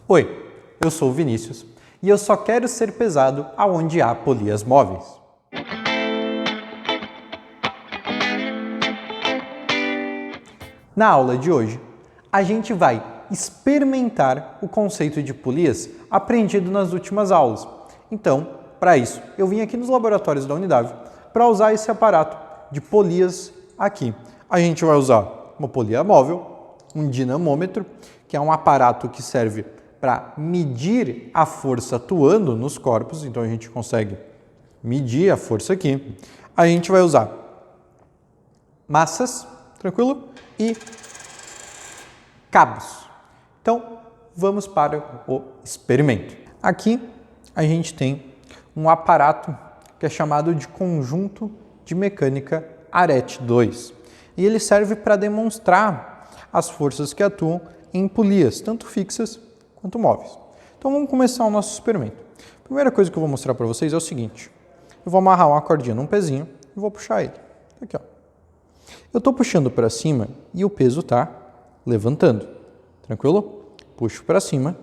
Oi, eu sou o Vinícius e eu só quero ser pesado aonde há polias móveis. Na aula de hoje, a gente vai experimentar o conceito de polias aprendido nas últimas aulas. Então, para isso, eu vim aqui nos laboratórios da Unidade para usar esse aparato de polias aqui. A gente vai usar uma polia móvel, um dinamômetro, que é um aparato que serve para medir a força atuando nos corpos, então a gente consegue medir a força aqui. A gente vai usar massas, tranquilo? E cabos. Então, vamos para o experimento. Aqui a gente tem um aparato que é chamado de conjunto de mecânica Arete 2. E ele serve para demonstrar as forças que atuam em polias, tanto fixas quanto móveis. Então vamos começar o nosso experimento. A primeira coisa que eu vou mostrar para vocês é o seguinte. Eu vou amarrar uma cordinha num pezinho e vou puxar ele. Aqui, ó. Eu estou puxando para cima e o peso está levantando. Tranquilo? Puxo para cima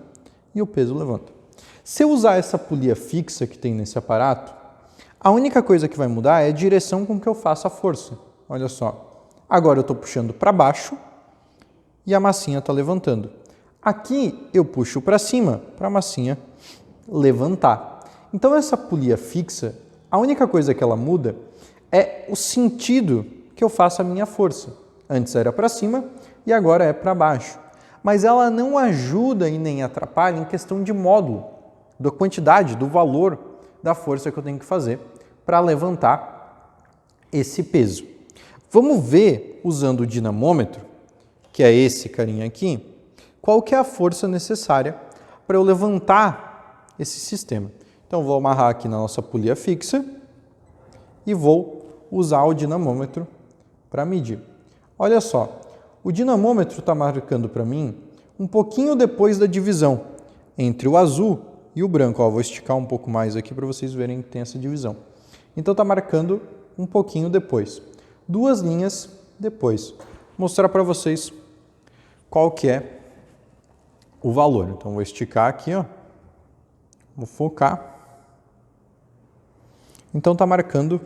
e o peso levanta. Se eu usar essa polia fixa que tem nesse aparato, a única coisa que vai mudar é a direção com que eu faço a força. Olha só. Agora eu estou puxando para baixo e a massinha está levantando. Aqui eu puxo para cima para a massinha levantar. Então essa polia fixa, a única coisa que ela muda é o sentido que eu faço a minha força. Antes era para cima e agora é para baixo. Mas ela não ajuda e nem atrapalha em questão de módulo, da quantidade, do valor da força que eu tenho que fazer para levantar esse peso. Vamos ver, usando o dinamômetro, que é esse carinha aqui, qual que é a força necessária para eu levantar esse sistema. Então, vou amarrar aqui na nossa polia fixa e vou usar o dinamômetro para medir. Olha só, o dinamômetro está marcando para mim um pouquinho depois da divisão entre o azul e o branco. Ó, vou esticar um pouco mais aqui para vocês verem que tem essa divisão. Então, está marcando um pouquinho depois. 2 linhas depois. Vou mostrar para vocês qual que é o valor. Então, vou esticar aqui, ó. Vou focar. Então, está marcando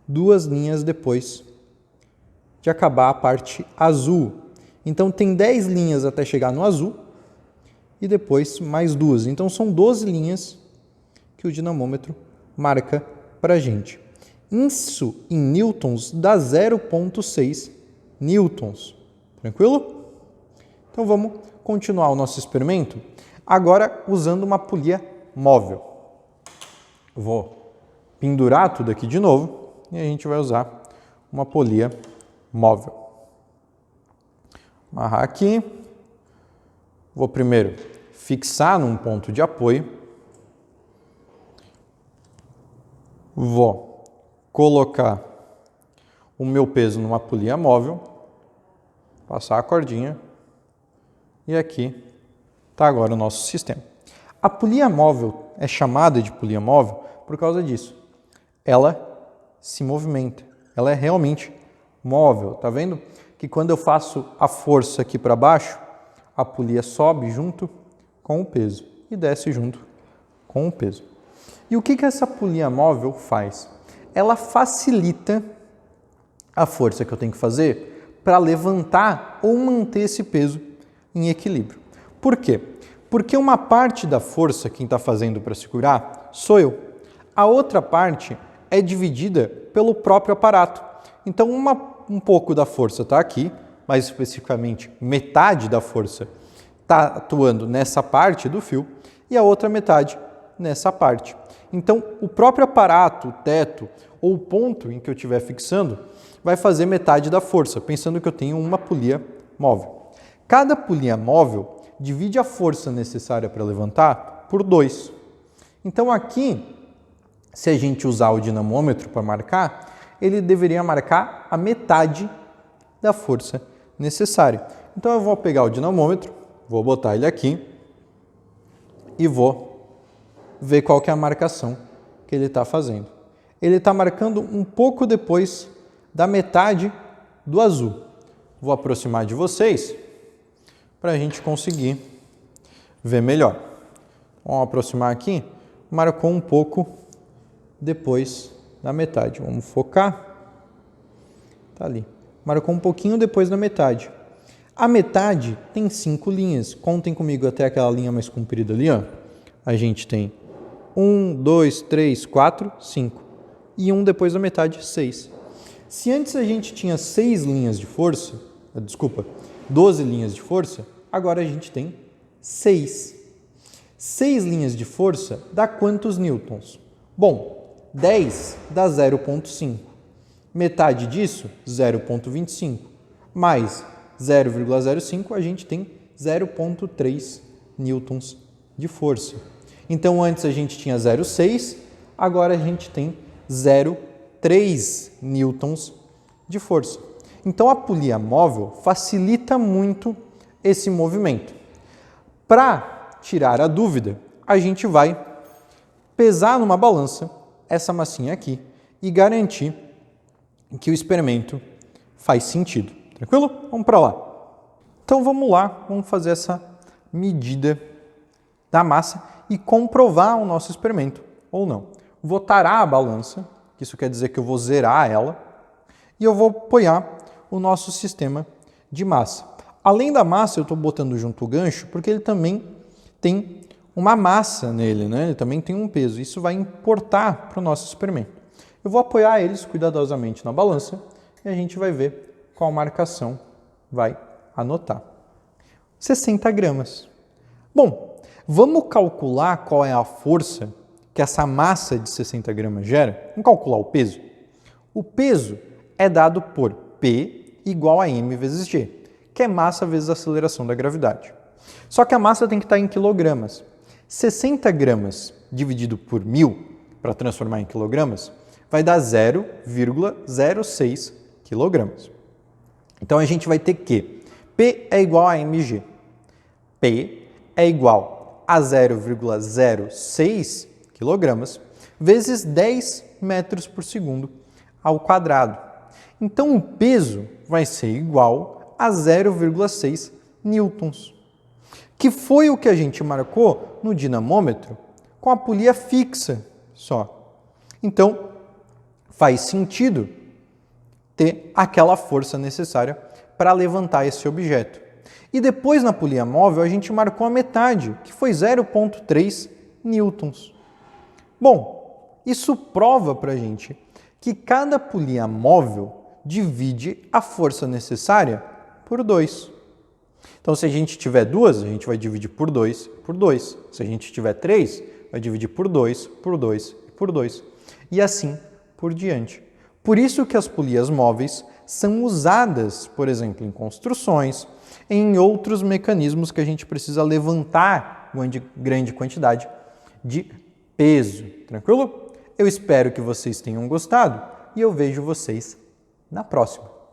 2 linhas depois de acabar a parte azul. Então, tem 10 linhas até chegar no azul e depois mais 2. Então, são 12 linhas que o dinamômetro marca para a gente. Isso, em newtons, dá 0,6 newtons. Tranquilo? Então, vamos continuar o nosso experimento, agora usando uma polia móvel. Vou pendurar tudo aqui de novo e a gente vai usar uma polia móvel. Amarrar aqui. Vou primeiro fixar num ponto de apoio. Vou colocar o meu peso numa polia móvel, passar a cordinha e aqui está agora o nosso sistema. A polia móvel é chamada de polia móvel por causa disso. Ela se movimenta, ela é realmente móvel. Tá vendo que quando eu faço a força aqui para baixo, a polia sobe junto com o peso e desce junto com o peso. E o que essa polia móvel faz? Ela facilita a força que eu tenho que fazer para levantar ou manter esse peso em equilíbrio. Por quê? Porque uma parte da força quem está fazendo para segurar sou eu. A outra parte é dividida pelo próprio aparato. Então, um pouco da força está aqui, mais especificamente metade da força está atuando nessa parte do fio e a outra metade nessa parte. Então, o próprio aparato, o teto ou o ponto em que eu estiver fixando vai fazer metade da força, pensando que eu tenho uma polia móvel. Cada polia móvel divide a força necessária para levantar por 2. Então, aqui, se a gente usar o dinamômetro para marcar, ele deveria marcar a metade da força necessária. Então, eu vou pegar o dinamômetro, vou botar ele aqui e vou ver qual que é a marcação que ele está fazendo. Ele está marcando um pouco depois da metade do azul. Vou aproximar de vocês para a gente conseguir ver melhor. Vamos aproximar aqui. Marcou um pouco depois da metade. Vamos focar. Tá ali. Marcou um pouquinho depois da metade. A metade tem 5 linhas. Contem comigo até aquela linha mais comprida ali, ó. A gente tem 1, 2, 3, 4, 5. E 1 depois da metade, 6. Se antes a gente tinha 6 linhas de força, 12 linhas de força, agora a gente tem 6. 6 linhas de força dá quantos newtons? Bom, 10 dá 0,5. Metade disso, 0,25. Mais 0,05, a gente tem 0,3 newtons de força. Então, antes a gente tinha 0,6, agora a gente tem 0,3 newtons de força. Então, a polia móvel facilita muito esse movimento. Para tirar a dúvida, a gente vai pesar numa balança essa massinha aqui e garantir que o experimento faz sentido. Tranquilo? Vamos para lá. Então vamos lá, vamos fazer essa medida da massa e comprovar o nosso experimento ou não. Vou tarar a balança, que isso quer dizer que eu vou zerar ela, e eu vou apoiar o nosso sistema de massa. Além da massa, eu estou botando junto o gancho porque ele também tem uma massa nele, né? Ele também tem um peso. Isso vai importar para o nosso experimento. Eu vou apoiar eles cuidadosamente na balança e a gente vai ver qual marcação vai anotar. 60 gramas. Bom, vamos calcular qual é a força que essa massa de 60 gramas gera? Vamos calcular o peso? O peso é dado por P igual a m vezes g, que é massa vezes a aceleração da gravidade. Só que a massa tem que estar em quilogramas. 60 gramas dividido por 1000, para transformar em quilogramas, vai dar 0,06 quilogramas. Então, a gente vai ter que P é igual a mg. P é igual a 0,06 quilogramas vezes 10 metros por segundo ao quadrado. Então, o peso vai ser igual a 0,6 newtons, que foi o que a gente marcou no dinamômetro com a polia fixa só. Então, faz sentido ter aquela força necessária para levantar esse objeto. E depois, na polia móvel, a gente marcou a metade, que foi 0,3 newtons. Bom, isso prova para a gente que cada polia móvel divide a força necessária por 2. Então, se a gente tiver 2, a gente vai dividir por 2, por 2. Se a gente tiver 3, vai dividir por 2, por 2 e por 2. E assim por diante. Por isso que as polias móveis são usadas, por exemplo, em construções, em outros mecanismos que a gente precisa levantar uma grande quantidade de peso. Tranquilo? Eu espero que vocês tenham gostado e eu vejo vocês na próxima.